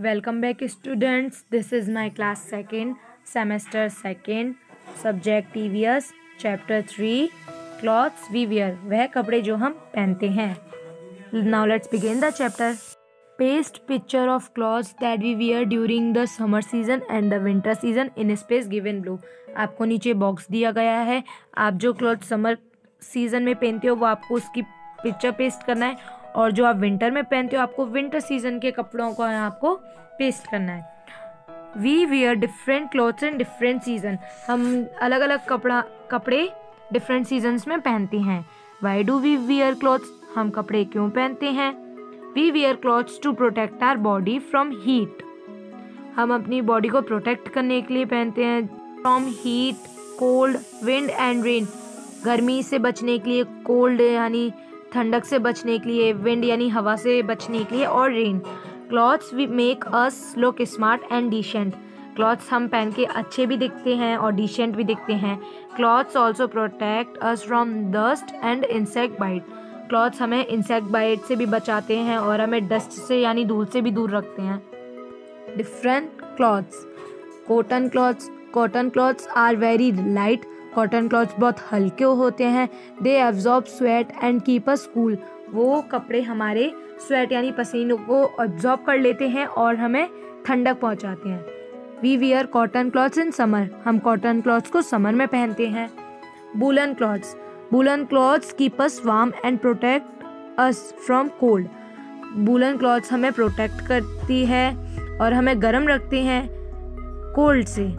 Welcome back students. This is my class second, semester second, subject EVS, chapter 3, clothes we wear. वह कपड़े जो हम पहनते हैं. Now let's begin the chapter. Paste picture of clothes that we wear during the summer season and the winter season in space given below. आपको नीचे box दिया गया है. आप जो क्लॉथ समर सीजन में पहनते हो वो आपको उसकी पिक्चर पेस्ट करना है, और जो आप विंटर में पहनते हो आपको विंटर सीजन के कपड़ों को आपको पेस्ट करना है. We wear different clothes in different season. हम अलग अलग कपड़े डिफरेंट सीजन्स में पहनते हैं. Why do we wear clothes? हम कपड़े क्यों पहनते हैं? We wear clothes to protect our body from heat. हम अपनी बॉडी को प्रोटेक्ट करने के लिए पहनते हैं. From heat, cold, wind and rain. गर्मी से बचने के लिए, कोल्ड यानी ठंडक से बचने के लिए, विंड यानी हवा से बचने के लिए, और rain. Clothes we make us look smart and decent. Clothes हम पहन के अच्छे भी दिखते हैं और डिसेंट भी दिखते हैं. Clothes also protect us from dust and insect bite. Clothes हमें इंसेक्ट बाइट से भी बचाते हैं और हमें डस्ट से यानी धूल से भी दूर रखते हैं. Different clothes. Cotton clothes. Cotton clothes are very light. Cotton clothes बहुत हल्के होते हैं. They absorb sweat and keep us cool. वो कपड़े हमारे स्वेट यानी पसीनों को एब्जॉर्ब कर लेते हैं और हमें ठंडक पहुंचाते हैं. We wear cotton clothes in summer. हम कॉटन क्लॉथ्स को समर में पहनते हैं. Woollen clothes. Woollen clothes keep us warm and protect us from cold. Woollen clothes हमें प्रोटेक्ट करती है और हमें गर्म रखते हैं, कोल्ड से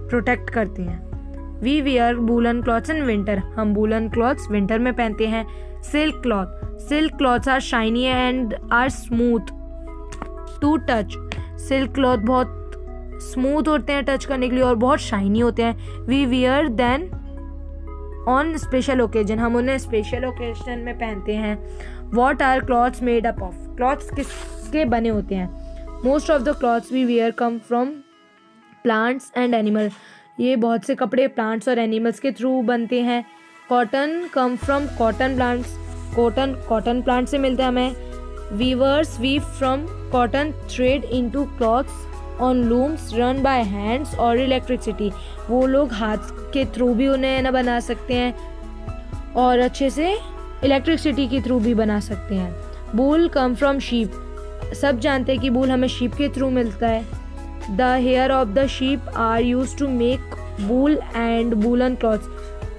प्रोटेक्ट करते हैं. We wear woollen clothes in winter. हम वूलन क्लॉथ्स विंटर में पहनते हैं. Silk cloth. Silk clothes are shiny and are smooth to touch. Silk cloth बहुत स्मूथ होते हैं टच करने के लिए और बहुत शाइनी होते हैं. We wear then on special occasion. हम उन्हें स्पेशल ओकेजन में पहनते हैं. What are clothes made up of. क्लॉथ्स किसके बने होते हैं? Most of the clothes we wear come from plants and animal. ये बहुत से कपड़े प्लांट्स और एनिमल्स के थ्रू बनते हैं. Cotton come from cotton plants. Cotton plant से मिलता है हमें. Weavers weave from cotton thread into clothes on looms run by hands और इलेक्ट्रिसिटी. वो लोग हाथ के थ्रू भी उन्हें ना बना सकते हैं और अच्छे से इलेक्ट्रिसिटी के थ्रू भी बना सकते हैं. वूल कम फ्रॉम शीप. सब जानते हैं कि वूल हमें शीप के थ्रू मिलता है. The hair of the sheep are used to make wool and woolen cloths.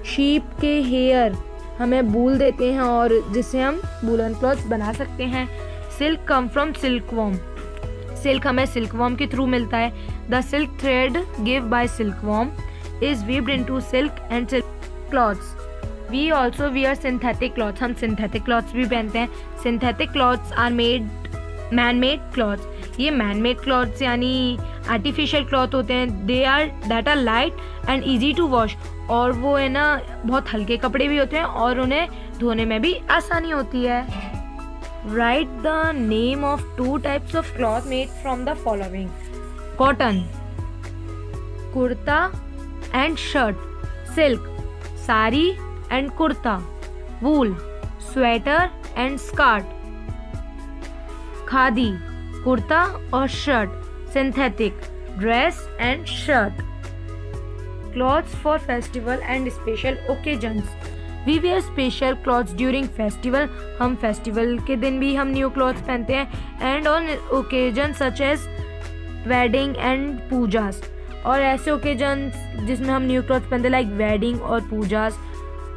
Sheep के हेयर हमें वूल देते हैं और जिससे हम वूलन क्लॉथ्स बना सकते हैं. Silk come from silkworm. Silk हमें सिल्कवॉर्म के थ्रू मिलता है. The silk thread give by silkworm is weaved into silk and silk clothes. We also wear synthetic clothes. हम सिंथेटिक क्लॉथ्स भी पहनते हैं. Synthetic clothes are man made clothes. ये man made clothes यानी artificial cloth होते हैं. That are light and easy to wash. और वो है ना बहुत हल्के कपड़े भी होते हैं और उन्हें धोने में भी आसानी होती है. Write the name of 2 types of cloth made from the following. Cotton kurta and shirt. Silk sari and kurta. Wool sweater and skirt. Khadi kurta और shirt. Synthetic dress and shirt. Clothes for festival and special occasions. We wear special clothes during festival. हम festival के दिन भी हम new clothes पहनते हैं. And on occasion such as wedding and pujas. और ऐसे ओकेजन्स जिसमें हम न्यू क्लॉथ्स पहनते हैं लाइक वेडिंग और pujas.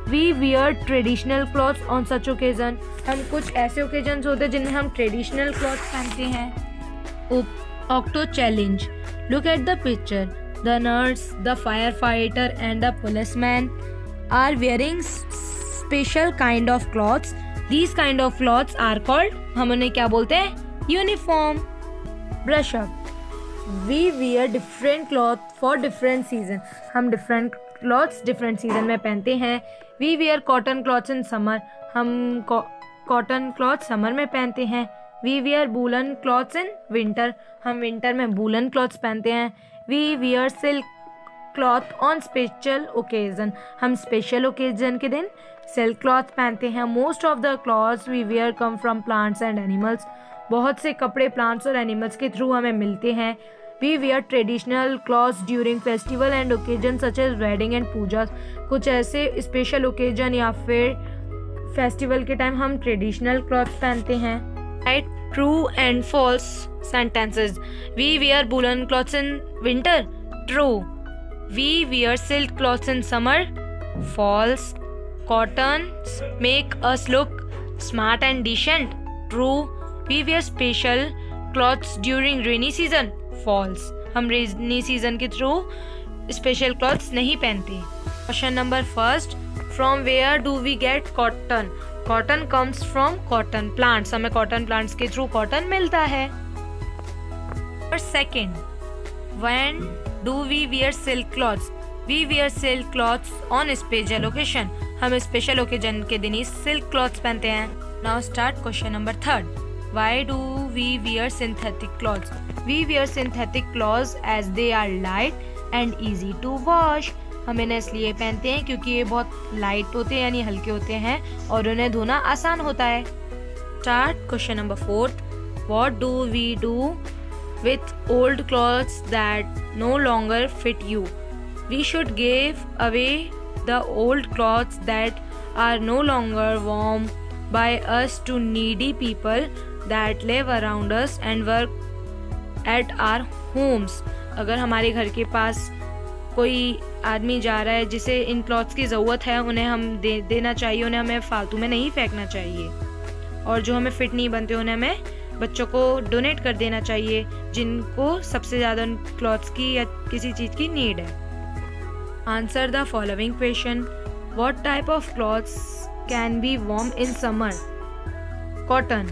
We wear traditional clothes on such occasion. हम कुछ ऐसे ओकेजन्स होते हैं जिनमें हम ट्रेडिशनल क्लॉथ्स पहनते हैं. Octo challenge. Look at the picture. The nurse, the fire fighter and the policeman are wearing special kind of clothes. These kind of clothes are called, हम उन्हें क्या बोलते हैं? Uniform. Brush up. We wear different cloth for different season. हम different clothes different season में पहनते हैं. We wear cotton clothes in summer. हम कॉटन क्लॉथ समर में पहनते हैं. We wear woollen clothes in winter. हम विंटर में वूलन क्लॉथ्स पहनते हैं. We wear silk cloth on special occasion. हम स्पेशल ओकेजन के दिन सिल्क क्लॉथ पहनते हैं. Most of the clothes we wear come from plants and animals. बहुत से कपड़े प्लांट्स और एनिमल्स के थ्रू हमें मिलते हैं। We wear traditional clothes during festival and occasion such as wedding and puja. कुछ ऐसे स्पेशल ओकेजन या फिर फेस्टिवल के टाइम हम ट्रेडिशनल क्लॉथ्स पहनते हैं। Write true and false sentences. We wear woollen clothes in winter, true. We wear silk clothes in summer, false. Cottons make us look smart and decent, true. We wear special clothes during rainy season, false. हम rainy season के through special clothes नहीं पहनते। Question number first, from where do we get cotton? Cotton comes from cotton plants. हमें cotton plants के through cotton मिलता है। Second, when do we wear silk clothes? We wear silk clothes on special occasion. हम special occasion के दिन ही silk clothes पहनते हैं। Now start question number third. Why do we wear synthetic clothes? We wear synthetic clothes as they are light and easy to wash. हम इन्हें इसलिए पहनते हैं क्योंकि ये बहुत लाइट होते हैं यानी हल्के होते हैं और उन्हें धोना आसान होता है। Start question number fourth. What do we do with old clothes that no longer fit you? We should give away the old clothes that are no longer worn by us to needy people that live around us and work at our homes. अगर हमारे घर के पास कोई आदमी जा रहा है जिसे इन क्लॉथ्स की ज़रूरत है, उन्हें हम देना चाहिए। उन्हें हमें फालतू में नहीं फेंकना चाहिए और जो हमें फिट नहीं बनते उन्हें हमें बच्चों को डोनेट कर देना चाहिए जिनको सबसे ज़्यादा उन क्लॉथ्स की या किसी चीज़ की नीड है। Answer the following question. What type of clothes can be worn in summer? Cotton.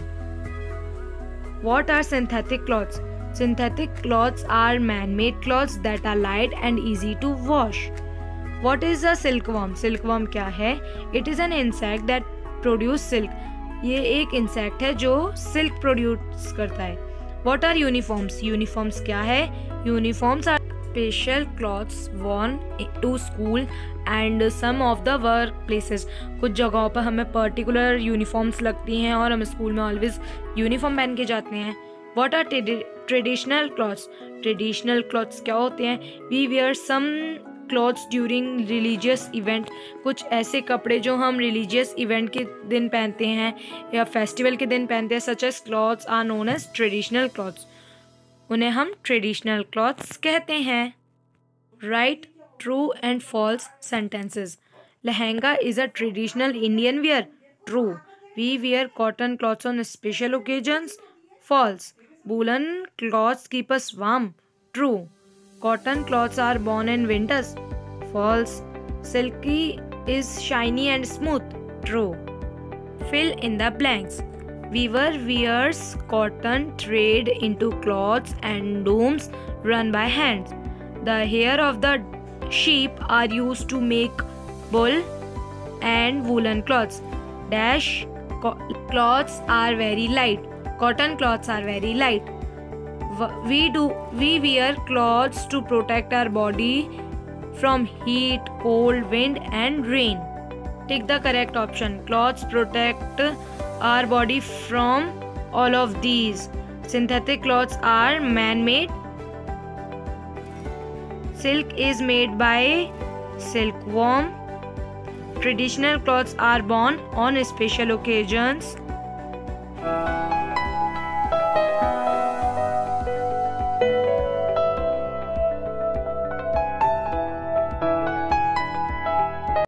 What are synthetic clothes? Synthetic clothes are man-made clothes that are light and easy to wash. What is a silkworm? Silkworm क्या है? It is an insect that produce silk. ये एक insect है जो silk produce करता है। What are uniforms? Uniforms क्या है? Uniforms are special clothes worn to school and some of the work places. कुछ जगहों पर हमें पर्टिकुलर यूनिफॉर्म्स लगती हैं और हम स्कूल में ऑलवेज यूनिफॉर्म पहन के जाते हैं। What are traditional clothes? Traditional clothes क्या होते हैं? We wear some clothes during religious event. कुछ ऐसे कपड़े जो हम religious event के दिन पहनते हैं या फेस्टिवल के दिन पहनते हैं, such as clothes are known as traditional clothes. उन्हें हम ट्रेडिशनल क्लॉथ्स कहते हैं। Write true and false sentences. Lehenga is a traditional Indian wear, true. We wear cotton clothes on special occasions, false. Woollen clothes keep us warm, true. Cotton clothes are worn in winters, false. Silky is shiny and smooth, true. Fill in the blanks. Weaver wears cotton trade into cloths and looms run by hands. The hair of the sheep are used to make wool and woolen cloths. Dash cloths are very light. Cotton cloths are very light. We wear clothes to protect our body from heat, cold, wind and rain. Take the correct option. Clothes protect our body from all of these. Synthetic clothes are man-made. Silk is made by silkworm. Traditional clothes are worn on special occasions.